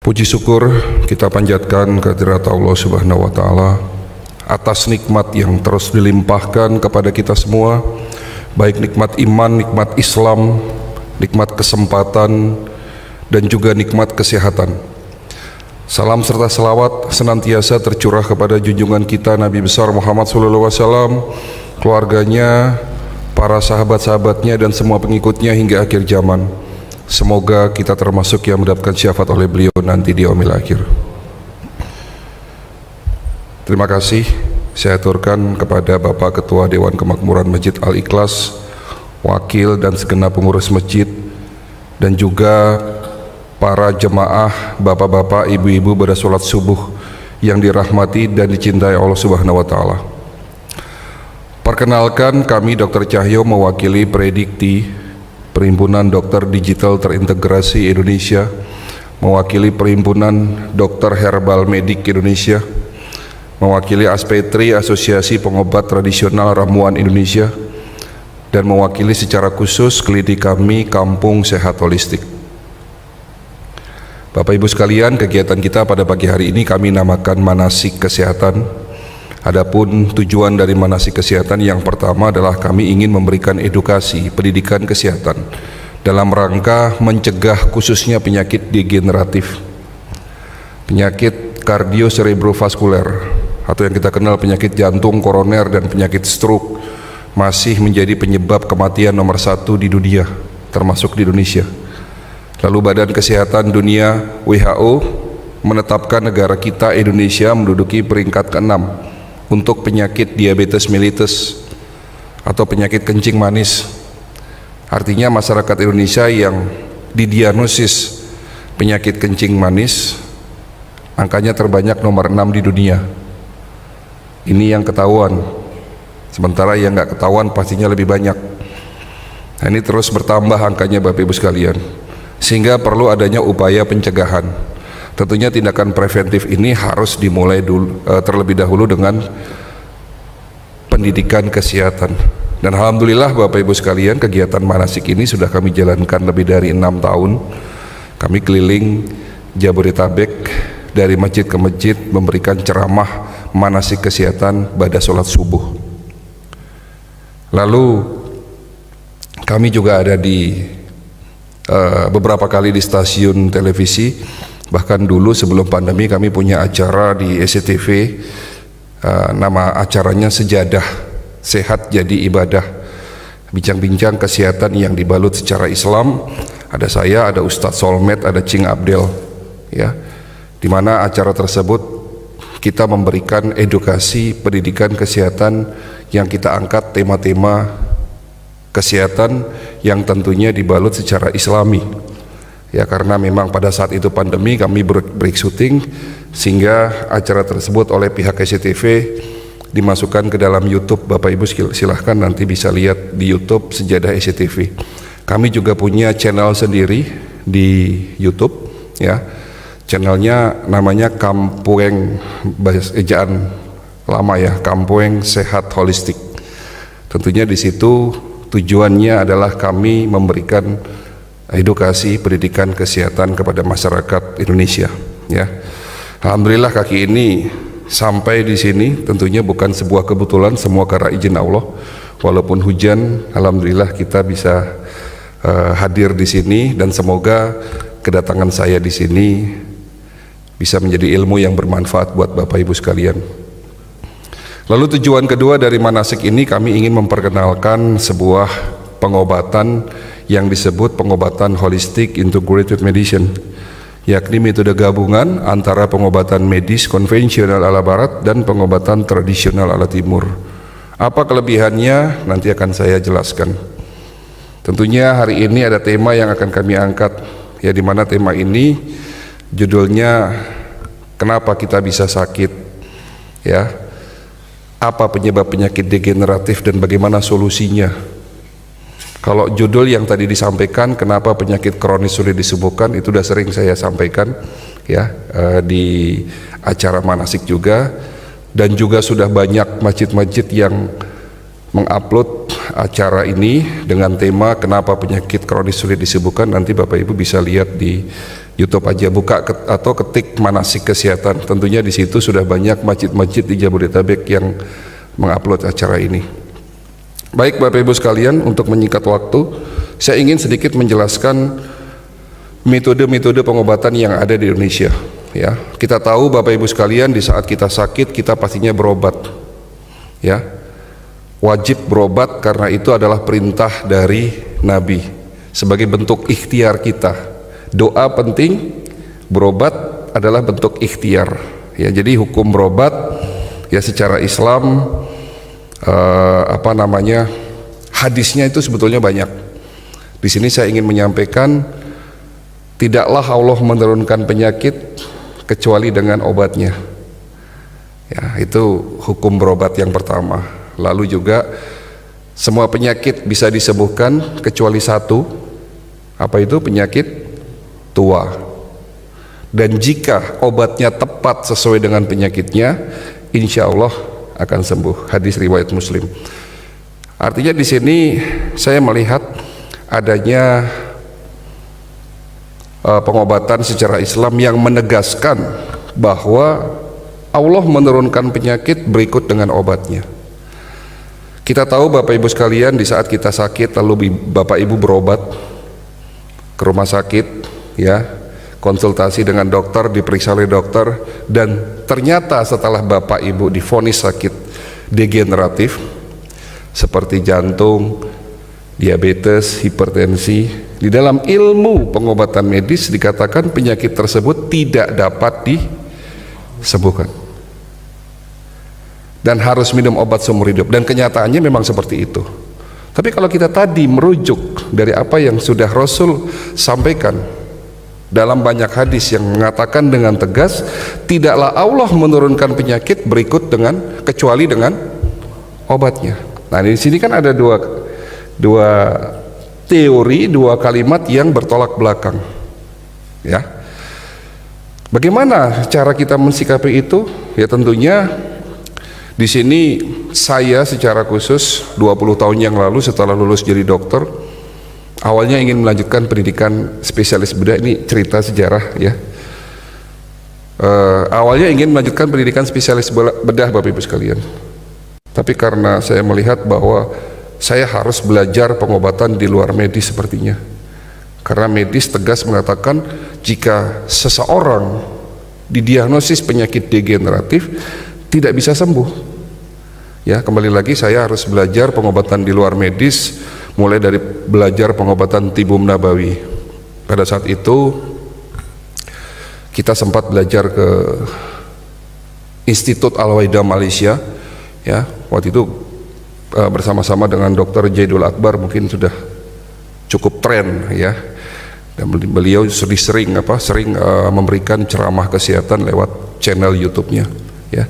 Puji syukur kita panjatkan kehadirat Allah Subhanahu wa Ta'ala atas nikmat yang terus dilimpahkan kepada kita semua, baik nikmat iman, nikmat Islam, nikmat kesempatan, dan juga nikmat kesehatan. Salam serta selawat senantiasa tercurah kepada junjungan kita Nabi besar Muhammad SAW, keluarganya, para sahabat-sahabatnya, dan semua pengikutnya hingga akhir zaman. Semoga kita termasuk yang mendapatkan syafaat oleh beliau nanti di yaumil akhir. Terima kasih saya aturkan kepada Bapak Ketua Dewan Kemakmuran Masjid Al-Ikhlas, wakil dan segenap pengurus masjid, dan juga para jemaah, bapak-bapak, ibu-ibu pada sholat subuh yang dirahmati dan dicintai Allah Subhanahu wa Ta'ala. Perkenalkan, kami Dr. Cahyo mewakili Predikti, Perhimpunan Dokter Digital Terintegrasi Indonesia, mewakili Perhimpunan Dokter Herbal Medik Indonesia, mewakili Aspetri, Asosiasi Pengobat Tradisional Ramuan Indonesia, dan mewakili secara khusus klinik kami Kampung Sehat Holistik. Bapak Ibu sekalian, kegiatan kita pada pagi hari ini kami namakan Manasik Kesehatan. Adapun tujuan dari manasik kesehatan yang pertama adalah kami ingin memberikan edukasi pendidikan kesehatan dalam rangka mencegah khususnya penyakit degeneratif, penyakit kardiocerebrovaskuler atau yang kita kenal penyakit jantung koroner dan penyakit stroke masih menjadi penyebab kematian nomor 1 di dunia, termasuk di Indonesia. Lalu Badan Kesehatan Dunia WHO menetapkan negara kita Indonesia menduduki peringkat ke-6 untuk penyakit diabetes mellitus atau penyakit kencing manis. Artinya masyarakat Indonesia yang didiagnosis penyakit kencing manis angkanya terbanyak nomor 6 di dunia. Ini yang ketahuan, sementara yang nggak ketahuan pastinya lebih banyak. Nah, ini terus bertambah angkanya Bapak Ibu sekalian, sehingga perlu adanya upaya pencegahan. Tentunya tindakan preventif ini harus dimulai terlebih dahulu dengan pendidikan kesehatan. Dan alhamdulillah Bapak Ibu sekalian, kegiatan manasik ini sudah kami jalankan lebih dari 6 tahun. Kami keliling Jabodetabek dari masjid ke masjid memberikan ceramah manasik kesehatan pada sholat subuh. Lalu kami juga ada di beberapa kali di stasiun televisi. Bahkan dulu sebelum pandemi kami punya acara di SCTV, nama acaranya Sejadah Sehat Jadi Ibadah, bincang-bincang kesehatan yang dibalut secara Islam. Ada saya, ada Ustadz Solmed, ada Cing Abdel, ya, dimana acara tersebut kita memberikan edukasi pendidikan kesehatan yang kita angkat tema-tema kesehatan yang tentunya dibalut secara Islami. Ya, karena memang pada saat itu pandemi kami break syuting, sehingga acara tersebut oleh pihak SCTV dimasukkan ke dalam YouTube. Bapak Ibu silahkan nanti bisa lihat di YouTube Sejadah SCTV. Kami juga punya channel sendiri di YouTube, ya. Channelnya namanya Kampueng, ejaan lama ya, Kampueng Sehat Holistik. Tentunya di situ tujuannya adalah kami memberikan edukasi pendidikan kesehatan kepada masyarakat Indonesia, ya. Alhamdulillah kaki ini sampai di sini tentunya bukan sebuah kebetulan, semua karena izin Allah. Walaupun hujan, alhamdulillah kita bisa hadir di sini, dan semoga kedatangan saya di sini bisa menjadi ilmu yang bermanfaat buat Bapak Ibu sekalian. Lalu tujuan kedua dari manasik ini, kami ingin memperkenalkan sebuah pengobatan yang disebut pengobatan holistic integrated medicine, yakni metode gabungan antara pengobatan medis konvensional ala barat dan pengobatan tradisional ala timur. Apa kelebihannya? Nanti akan saya jelaskan. Tentunya hari ini ada tema yang akan kami angkat, ya, di mana tema ini judulnya kenapa kita bisa sakit, ya, apa penyebab penyakit degeneratif dan bagaimana solusinya. Kalau judul yang tadi disampaikan, kenapa penyakit kronis sulit disembuhkan, itu sudah sering saya sampaikan, ya, di acara manasik juga, dan juga sudah banyak masjid-masjid yang mengupload acara ini dengan tema kenapa penyakit kronis sulit disembuhkan. Nanti Bapak Ibu bisa lihat di YouTube aja, buka atau ketik manasik kesehatan. Tentunya di situ sudah banyak masjid-masjid di Jabodetabek yang mengupload acara ini. Baik Bapak Ibu sekalian, untuk menyingkat waktu, saya ingin sedikit menjelaskan metode-metode pengobatan yang ada di Indonesia. Ya, kita tahu Bapak Ibu sekalian, di saat kita sakit kita pastinya berobat. Ya, wajib berobat karena itu adalah perintah dari Nabi sebagai bentuk ikhtiar kita. Doa penting, berobat adalah bentuk ikhtiar. Ya, jadi hukum berobat ya secara Islam hadisnya itu sebetulnya banyak. Di sini saya ingin menyampaikan, tidaklah Allah menurunkan penyakit kecuali dengan obatnya. Ya, itu hukum berobat yang pertama. Lalu juga semua penyakit bisa disembuhkan kecuali satu. Apa itu? Penyakit tua. Dan jika obatnya tepat sesuai dengan penyakitnya, insya Allah akan sembuh. Hadis riwayat Muslim. Artinya di sini saya melihat adanya pengobatan secara Islam yang menegaskan bahwa Allah menurunkan penyakit berikut dengan obatnya. Kita tahu Bapak Ibu sekalian, di saat kita sakit lalu Bapak Ibu berobat ke rumah sakit, ya, konsultasi dengan dokter, diperiksa oleh dokter, dan ternyata setelah Bapak Ibu divonis sakit degeneratif seperti jantung, diabetes, hipertensi, di dalam ilmu pengobatan medis dikatakan penyakit tersebut tidak dapat disembuhkan dan harus minum obat seumur hidup, dan kenyataannya memang seperti itu. Tapi kalau kita tadi merujuk dari apa yang sudah Rasul sampaikan dalam banyak hadis yang mengatakan dengan tegas, tidaklah Allah menurunkan penyakit berikut dengan kecuali dengan obatnya. Nah, di sini kan ada dua teori, dua kalimat yang bertolak belakang. Ya. Bagaimana cara kita mensikapi itu? Ya tentunya di sini saya secara khusus 20 tahun yang lalu setelah lulus jadi dokter, awalnya ingin melanjutkan pendidikan spesialis bedah. Ini cerita sejarah ya. Awalnya ingin melanjutkan pendidikan spesialis bedah Bapak Ibu sekalian. Tapi karena saya melihat bahwa saya harus belajar pengobatan di luar medis sepertinya. Karena medis tegas mengatakan jika seseorang didiagnosis penyakit degeneratif tidak bisa sembuh. Ya, kembali lagi saya harus belajar pengobatan di luar medis, mulai dari belajar pengobatan tibum nabawi. Pada saat itu kita sempat belajar ke Institut Al-Waida Malaysia, ya, waktu itu bersama-sama dengan Dr. Jaidul Akbar, mungkin sudah cukup tren ya, dan beliau sering memberikan ceramah kesehatan lewat channel YouTube-nya ya.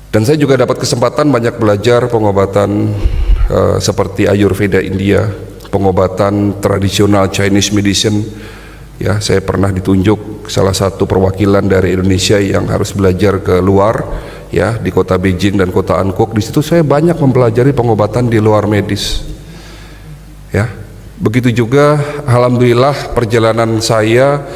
Dan saya juga dapat kesempatan banyak belajar pengobatan seperti Ayurveda India, pengobatan tradisional Chinese medicine. Ya, saya pernah ditunjuk salah satu perwakilan dari Indonesia yang harus belajar ke luar, ya, di kota Beijing dan kota Angkok. Di situ saya banyak mempelajari pengobatan di luar medis. Ya, begitu juga, alhamdulillah perjalanan saya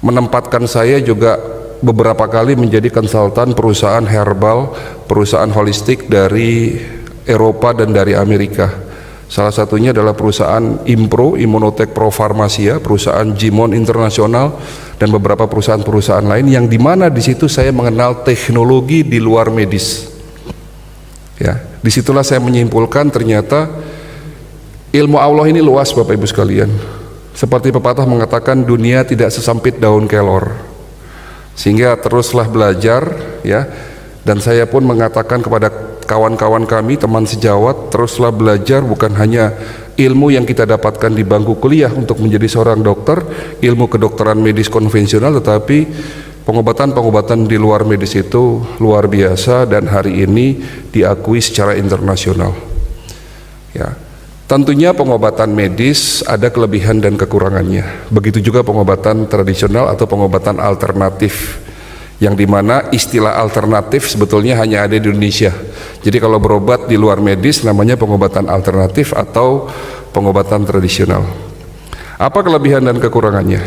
menempatkan saya juga beberapa kali menjadi konsultan perusahaan herbal, perusahaan holistik dari Eropa dan dari Amerika. Salah satunya adalah perusahaan Impro, Immunotech Pro Farmacia, perusahaan Jimon Internasional, dan beberapa perusahaan-perusahaan lain yang dimana di situ saya mengenal teknologi di luar medis. Ya, disitulah saya menyimpulkan ternyata ilmu Allah ini luas Bapak Ibu sekalian. Seperti pepatah mengatakan dunia tidak sesempit daun kelor. Sehingga teruslah belajar ya, dan saya pun mengatakan kepada kawan-kawan kami, teman sejawat, teruslah belajar, bukan hanya ilmu yang kita dapatkan di bangku kuliah untuk menjadi seorang dokter, ilmu kedokteran medis konvensional, tetapi pengobatan-pengobatan di luar medis itu luar biasa dan hari ini diakui secara internasional. Ya. Tentunya pengobatan medis ada kelebihan dan kekurangannya. Begitu juga pengobatan tradisional atau pengobatan alternatif, yang dimana istilah alternatif sebetulnya hanya ada di Indonesia. Jadi kalau berobat di luar medis namanya pengobatan alternatif atau pengobatan tradisional. Apa kelebihan dan kekurangannya?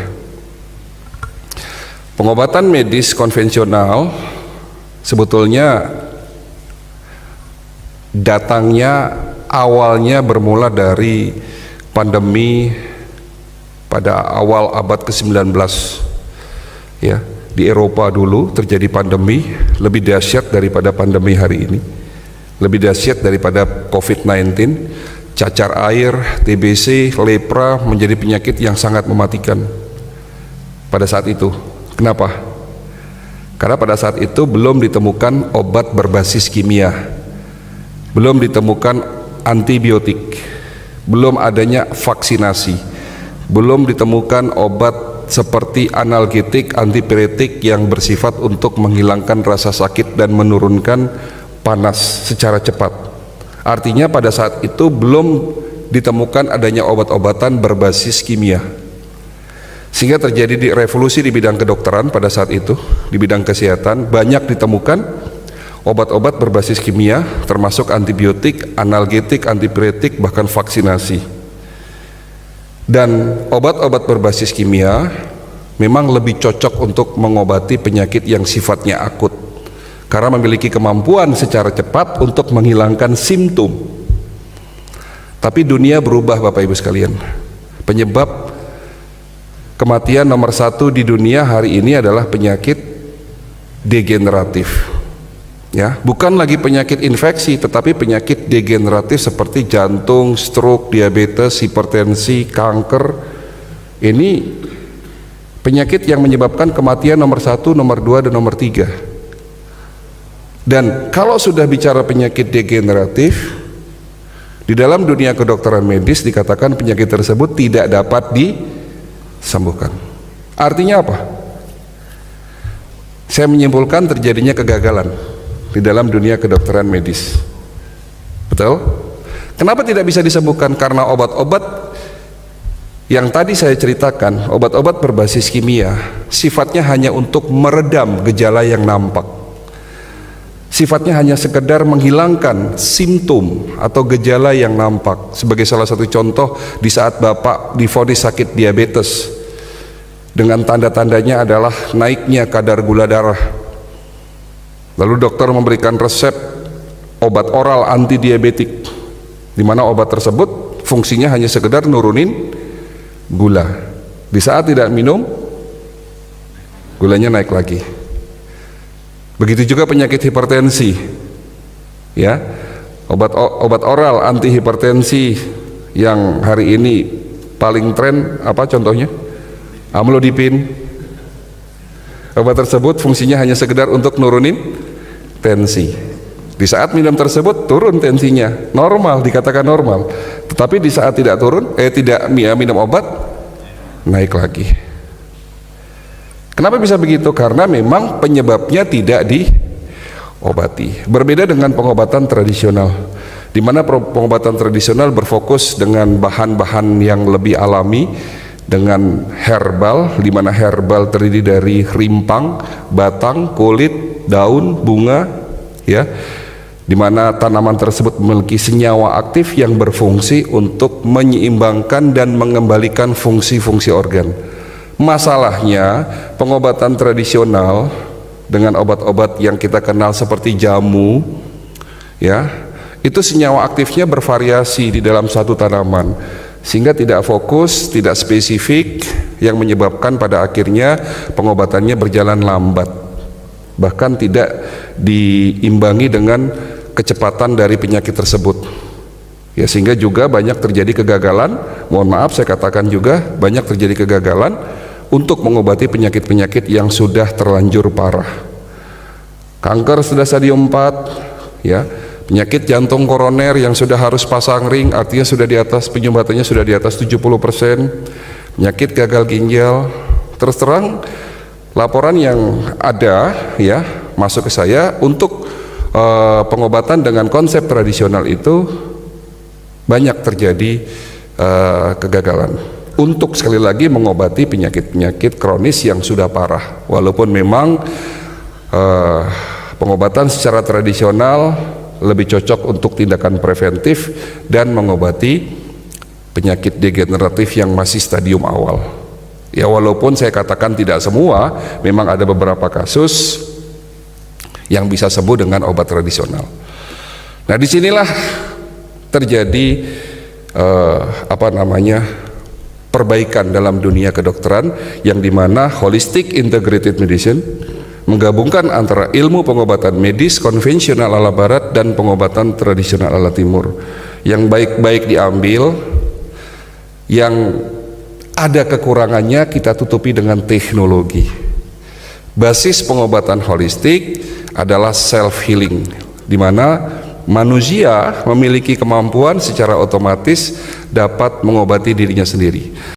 Pengobatan medis konvensional sebetulnya datangnya awalnya bermula dari pandemi pada awal abad ke-19 ya. Di Eropa dulu terjadi pandemi lebih dahsyat daripada pandemi hari ini, lebih dahsyat daripada COVID-19. Cacar air, TBC, lepra menjadi penyakit yang sangat mematikan pada saat itu. Kenapa? Karena pada saat itu belum ditemukan obat berbasis kimia, belum ditemukan antibiotik, belum adanya vaksinasi, belum ditemukan obat seperti analgetik, antipiretik yang bersifat untuk menghilangkan rasa sakit dan menurunkan panas secara cepat. Artinya pada saat itu belum ditemukan adanya obat-obatan berbasis kimia, sehingga terjadi di revolusi di bidang kedokteran pada saat itu. Di bidang kesehatan banyak ditemukan obat-obat berbasis kimia, termasuk antibiotik, analgetik, antipiretik, bahkan vaksinasi. Dan obat-obat berbasis kimia memang lebih cocok untuk mengobati penyakit yang sifatnya akut, karena memiliki kemampuan secara cepat untuk menghilangkan simptom. Tapi dunia berubah, Bapak Ibu sekalian. Penyebab kematian nomor 1 di dunia hari ini adalah penyakit degeneratif, ya, bukan lagi penyakit infeksi, tetapi penyakit degeneratif seperti jantung, stroke, diabetes, hipertensi, kanker. Ini penyakit yang menyebabkan kematian nomor 1, nomor 2, dan nomor 3. Dan kalau sudah bicara penyakit degeneratif, di dalam dunia kedokteran medis dikatakan penyakit tersebut tidak dapat disembuhkan. Artinya apa? Saya menyimpulkan terjadinya kegagalan di dalam dunia kedokteran medis. Betul? Kenapa tidak bisa disembuhkan? Karena obat-obat yang tadi saya ceritakan, obat-obat berbasis kimia, sifatnya hanya untuk meredam gejala yang nampak. Sifatnya hanya sekedar menghilangkan simptom atau gejala yang nampak. Sebagai salah satu contoh, di saat Bapak divonis sakit diabetes, dengan tanda-tandanya adalah naiknya kadar gula darah, lalu dokter memberikan resep obat oral anti diabetik, di mana obat tersebut fungsinya hanya sekedar nurunin gula. Di saat tidak minum, gulanya naik lagi. Begitu juga penyakit hipertensi, ya, obat oral anti hipertensi yang hari ini paling tren apa contohnya? Amlodipin. Obat tersebut fungsinya hanya sekedar untuk nurunin tensi. Di saat minum tersebut turun tensinya, normal, dikatakan normal. Tetapi di saat tidak minum obat, naik lagi. Kenapa bisa begitu? Karena memang penyebabnya tidak diobati. Berbeda dengan pengobatan tradisional, di mana pengobatan tradisional berfokus dengan bahan-bahan yang lebih alami, dengan herbal, di mana herbal terdiri dari rimpang, batang, kulit, daun, bunga, ya, di mana tanaman tersebut memiliki senyawa aktif yang berfungsi untuk menyeimbangkan dan mengembalikan fungsi-fungsi organ. Masalahnya pengobatan tradisional dengan obat-obat yang kita kenal seperti jamu, ya, itu senyawa aktifnya bervariasi di dalam satu tanaman, sehingga tidak fokus, tidak spesifik, yang menyebabkan pada akhirnya pengobatannya berjalan lambat, bahkan tidak diimbangi dengan kecepatan dari penyakit tersebut, ya, sehingga juga banyak terjadi kegagalan. Mohon maaf saya katakan juga banyak terjadi kegagalan untuk mengobati penyakit-penyakit yang sudah terlanjur parah. Kanker sudah stadium 4, ya, penyakit jantung koroner yang sudah harus pasang ring, artinya sudah di atas, penyumbatannya sudah di atas 70%, penyakit gagal ginjal. Terus terang, laporan yang ada, ya, masuk ke saya untuk pengobatan dengan konsep tradisional itu banyak terjadi kegagalan untuk sekali lagi mengobati penyakit-penyakit kronis yang sudah parah. Walaupun memang pengobatan secara tradisional lebih cocok untuk tindakan preventif dan mengobati penyakit degeneratif yang masih stadium awal. Ya walaupun saya katakan tidak semua, memang ada beberapa kasus yang bisa sembuh dengan obat tradisional. Nah disinilah terjadi perbaikan dalam dunia kedokteran, yang dimana holistic integrated medicine menggabungkan antara ilmu pengobatan medis konvensional ala barat dan pengobatan tradisional ala timur. Yang baik-baik diambil, yang ada kekurangannya kita tutupi dengan teknologi. Basis pengobatan holistik adalah self healing, di mana manusia memiliki kemampuan secara otomatis dapat mengobati dirinya sendiri.